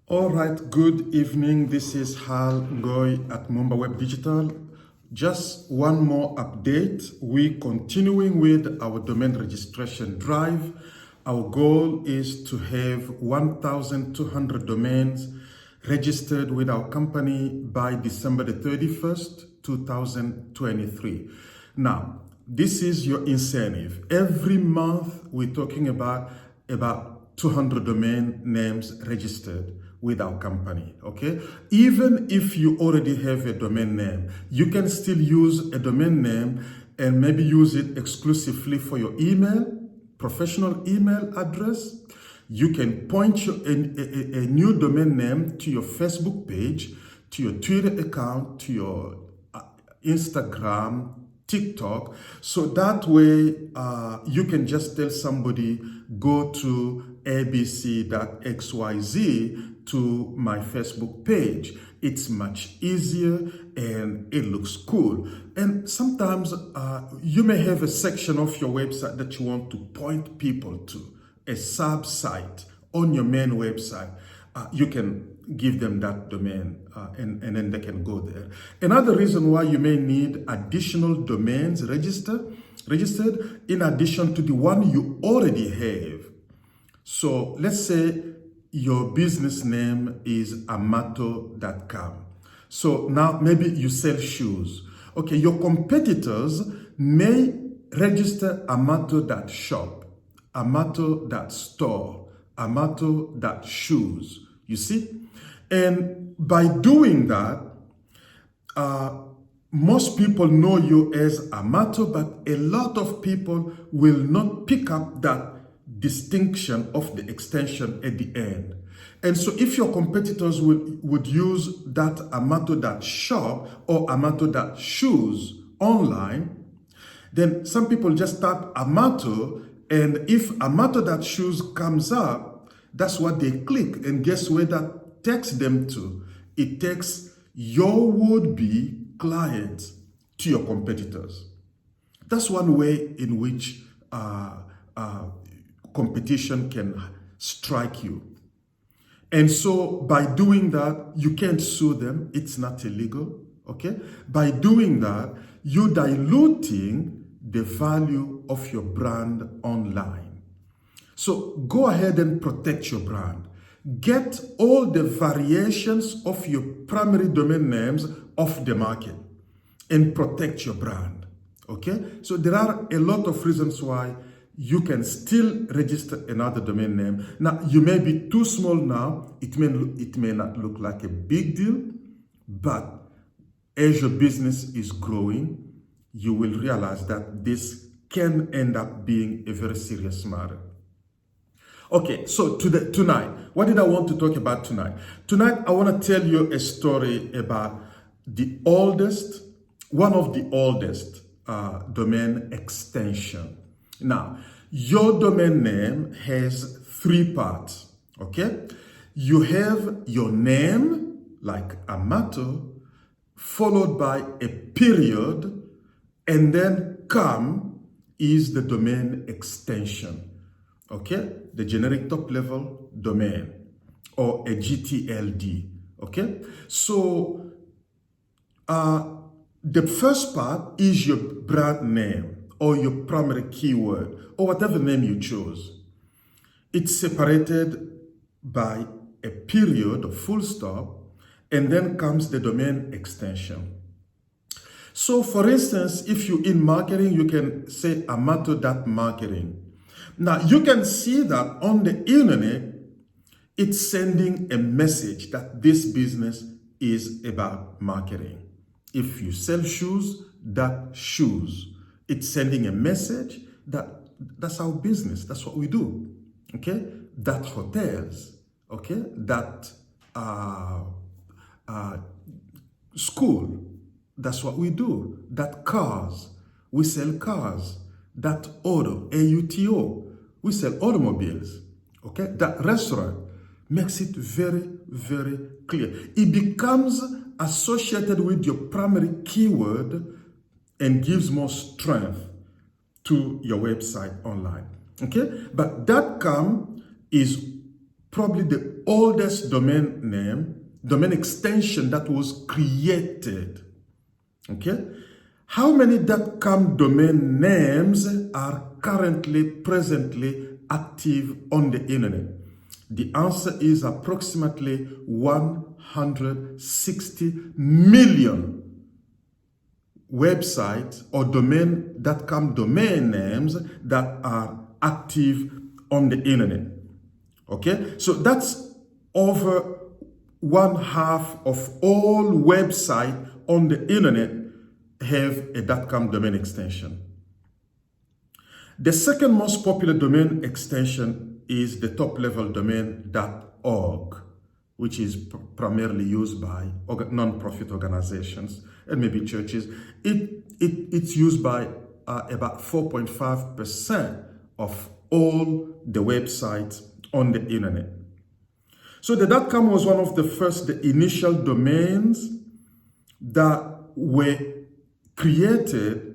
All right, good evening. This is Hal Ngoy at Muumba Web Digital. Just one more update. We're continuing with our domain registration drive. Our goal is to have 1,200 domains registered with our company by December the 31st, 2023. Now, this is your incentive. Every month, we're talking about 200 domain names registered with our company, okay? Even if you already have a domain name, you can still use a domain name and maybe use it exclusively for your email, professional email address. You can point a new domain name to your Facebook page, to your Twitter account, to your Instagram, TikTok. So that way you can just tell somebody, go to abc.xyz to my Facebook page. It's much easier and it looks cool. And sometimes you may have a section of your website that you want to point people to, a sub-site on your main website. You can give them that domain and then they can go there. Another reason why you may need additional domains registered in addition to the one you already have. So let's say your business name is amato.com. So now maybe you sell shoes. Okay, your competitors may register amato.shop, amato.store, amato.shoes. You see? And by doing that, most people know you as Amato, but a lot of people will not pick up that distinction of the extension at the end. And so if your competitors would use that amato.shop or amato.shoes online, then some people just type Amato, and if amato.shoes comes up, that's what they click. And guess where that takes them to? It takes your would-be clients to your competitors. That's one way in which competition can strike you. And so by doing that, you can't sue them. It's not illegal, okay? By doing that, you're diluting the value of your brand online. So go ahead and protect your brand. Get all the variations of your primary domain names off the market and protect your brand, okay? So there are a lot of reasons why you can still register another domain name. Now, you may be too small now. It may not look like a big deal, but as your business is growing, you will realize that this can end up being a very serious matter. Okay, so tonight, what did I want to talk about tonight? Tonight, I want to tell you a story about one of the oldest domain extension. Now, your domain name has three parts, okay? You have your name, like Amato, followed by a period, and then COM is the domain extension, okay? The generic top-level domain, or a GTLD, okay? So, the first part is your brand name or your primary keyword or whatever name you chose. It's separated by a period, a full stop, and then comes the domain extension. So for instance, if you're in marketing, you can say amato.marketing. Now you can see that on the internet, it's sending a message that this business is about marketing. If you sell shoes, that shoes. It's sending a message that that's our business. That's what we do. Okay? That hotels. Okay? That school. That's what we do. That cars. We sell cars. That auto. AUTO. We sell automobiles. Okay? That restaurant makes it very, very clear. It becomes associated with your primary keyword and gives more strength to your website online, okay? But .com is probably the oldest domain extension that was created. Okay? How many .com domain names are presently active on the internet? The answer is approximately 160 million websites or .com domain names that are active on the internet. Okay, so that's over 1/2 of all websites on the internet have a .com domain extension. The second most popular domain extension is the top-level domain .org, which is primarily used by non-profit organizations and maybe churches. It's used by about 4.5% of all the websites on the internet. So the .com was one of the initial domains that were created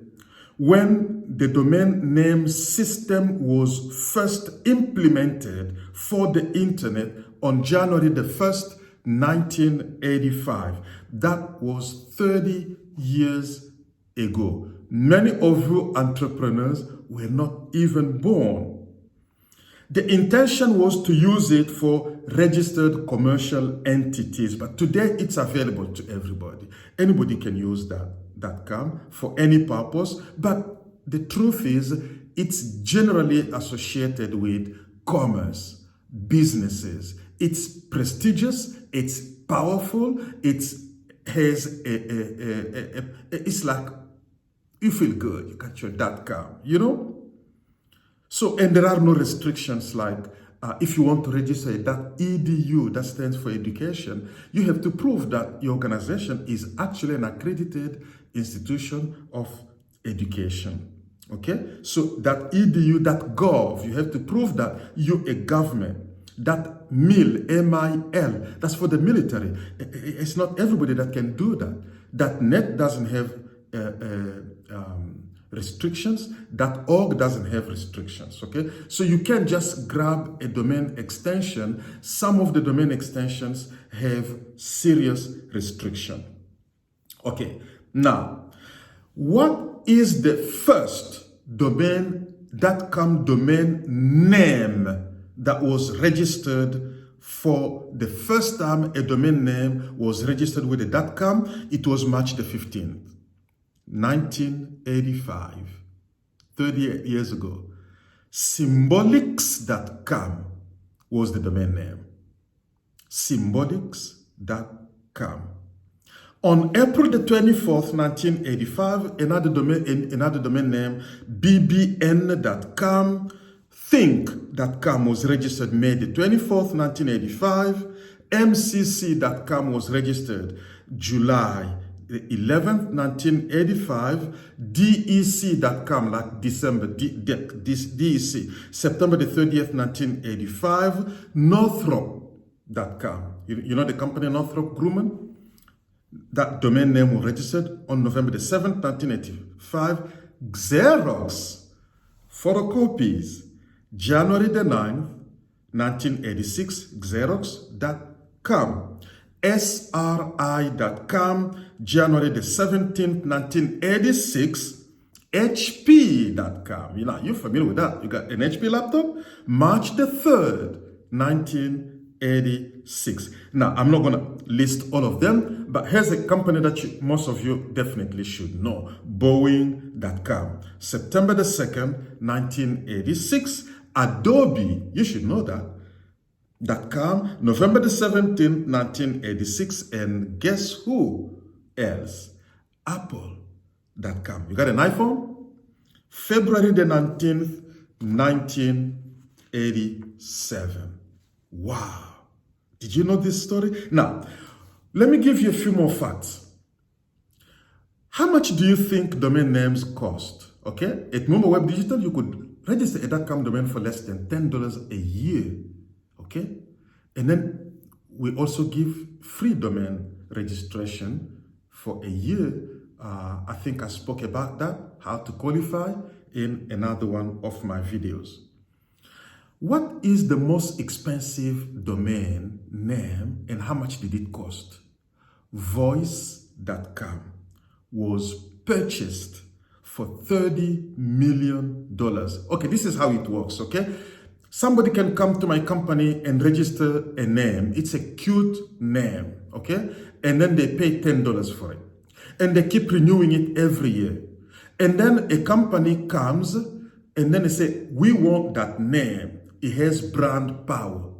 when the domain name system was first implemented for the internet on January the 1st, 1985. That was 30 years ago. Many of you entrepreneurs were not even born. The intention was to use it for registered commercial entities, but today it's available to everybody. Anybody can use .com for any purpose, but the truth is it's generally associated with commerce, businesses. It's prestigious, it's powerful, it's like you feel good, you got your .com, you know? So, and there are no restrictions like if you want to register a .edu, that stands for education, you have to prove that your organization is actually an accredited institution of education. Okay? So .edu, .gov, you have to prove that you're a government. .mil, M-I-L, that's for the military. It's not everybody that can do that. .net doesn't have restrictions. .org doesn't have restrictions, okay? So you can't just grab a domain extension. Some of the domain extensions have serious restriction. Okay, now, what is the first .com domain name that was registered for the first time a domain name was registered with a .com? It was March the 15th. 1985, 38 years ago. Symbolics.com was the domain name. Symbolics.com. On April the 24th, 1985, another domain name, bbn.com, think.com was registered May the 24th, 1985. mcc.com was registered July 11th, 1985, DEC.com, like December, DEC, September the 30th, 1985, Northrop.com. You know the company Northrop Grumman? That domain name was registered on November the 7th, 1985. Xerox, photocopies, January the 9th, 1986, Xerox.com. SRI.com, January the 17th, 1986, HP.com. You're familiar with that. You got an HP laptop? March the 3rd, 1986. Now, I'm not going to list all of them, but here's a company that most of you definitely should know. Boeing.com, September the 2nd, 1986. Adobe, you should know that. .com, November the 17th, 1986, and guess who else? Apple.com. You got an iPhone? February the 19th, 1987. Wow. Did you know this story? Now, let me give you a few more facts. How much do you think domain names cost? Okay, at Muumba Web Digital, you could register a .com domain for less than $10 a year. Okay, and then we also give free domain registration for a year. I think I spoke about that, how to qualify, in another one of my videos. What is the most expensive domain name and how much did it cost? Voice.com was purchased for $30 million. Okay, this is how it works, okay? Somebody can come to my company and register a name. It's a cute name, okay? And then they pay $10 for it. And they keep renewing it every year. And then a company comes and then they say, we want that name. It has brand power.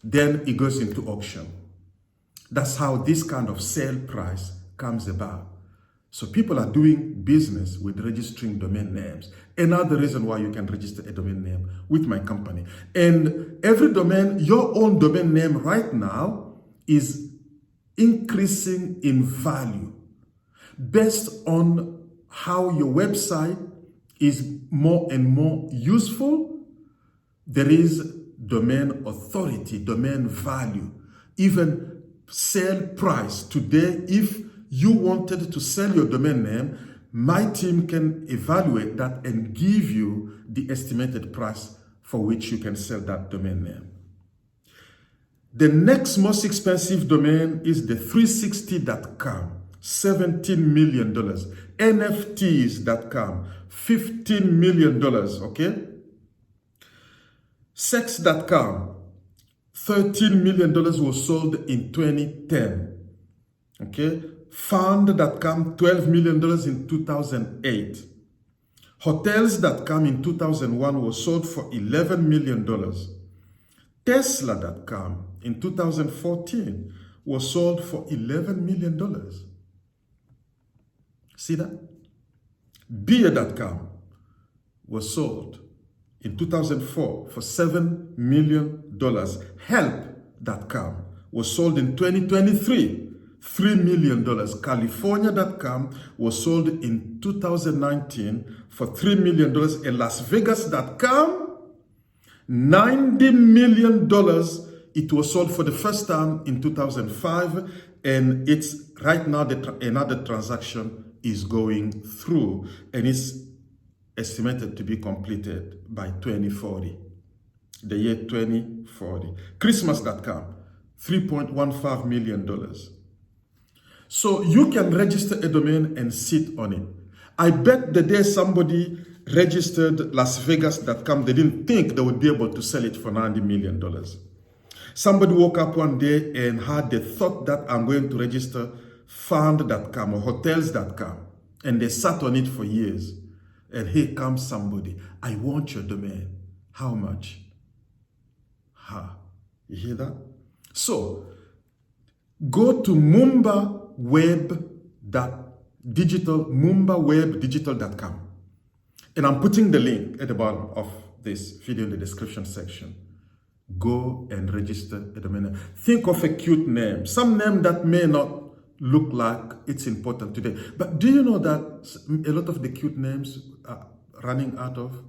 Then it goes into auction. That's how this kind of sale price comes about. So people are doing business with registering domain names. Another reason why you can register a domain name with my company. And every domain, your own domain name right now is increasing in value based on how your website is more and more useful. There is domain authority, domain value, even sale price. Today, if you wanted to sell your domain name, my team can evaluate that and give you the estimated price for which you can sell that domain name. The next most expensive domain is the 360.com, $17 million. NFTs.com, $15 million, okay? Sex.com, $13 million was sold in 2010. Okay? Fund.com, $12 million in 2008. Hotels.com in 2001 was sold for $11 million. Tesla.com in 2014 was sold for $11 million. See that? Beer.com was sold in 2004 for $7 million. Help.com was sold in 2023, $3 million. California.com was sold in 2019 for $3 million. And Las Vegas.com, $90 million. It was sold for the first time in 2005, and it's right now another transaction is going through, and it's estimated to be completed by 2040, the year 2040. Christmas.com, $3.15 million. So you can register a domain and sit on it. I bet the day somebody registered LasVegas.com, they didn't think they would be able to sell it for $90 million. Somebody woke up one day and had the thought that I'm going to register Fund.com or Hotels.com, and they sat on it for years. And here comes somebody, I want your domain. How much? You hear that? So, go to mumbawebdigital.com. And I'm putting the link at the bottom of this video in the description section. Go and register a domain name. Think of a cute name. Some name that may not look like it's important today. But do you know that a lot of the cute names are running out of?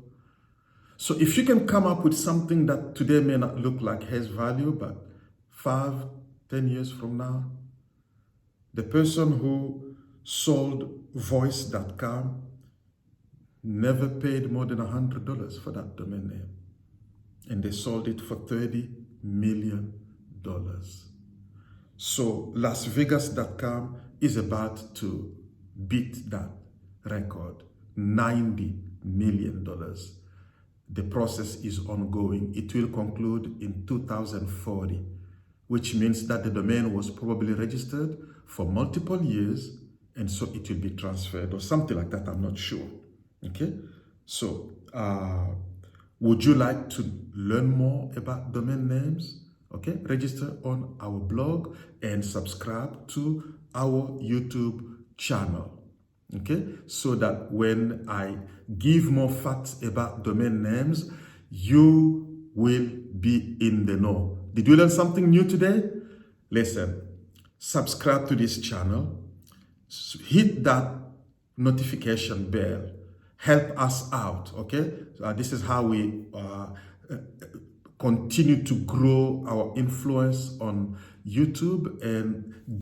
So if you can come up with something that today may not look like has value, but 5, 10 years from now, the person who sold voice.com never paid more than $100 for that domain name. And they sold it for $30 million. So LasVegas.com is about to beat that record, $90 million. The process is ongoing. It will conclude in 2040, which means that the domain was probably registered for multiple years, and so it will be transferred or something like that. I'm not sure. Okay? So, would you like to learn more about domain names? Okay, register on our blog and subscribe to our YouTube channel. Okay, so that when I give more facts about domain names, you will be in the know. Did you learn something new today? Listen, subscribe to this channel, hit that notification bell, help us out, okay? This is how we continue to grow our influence on YouTube and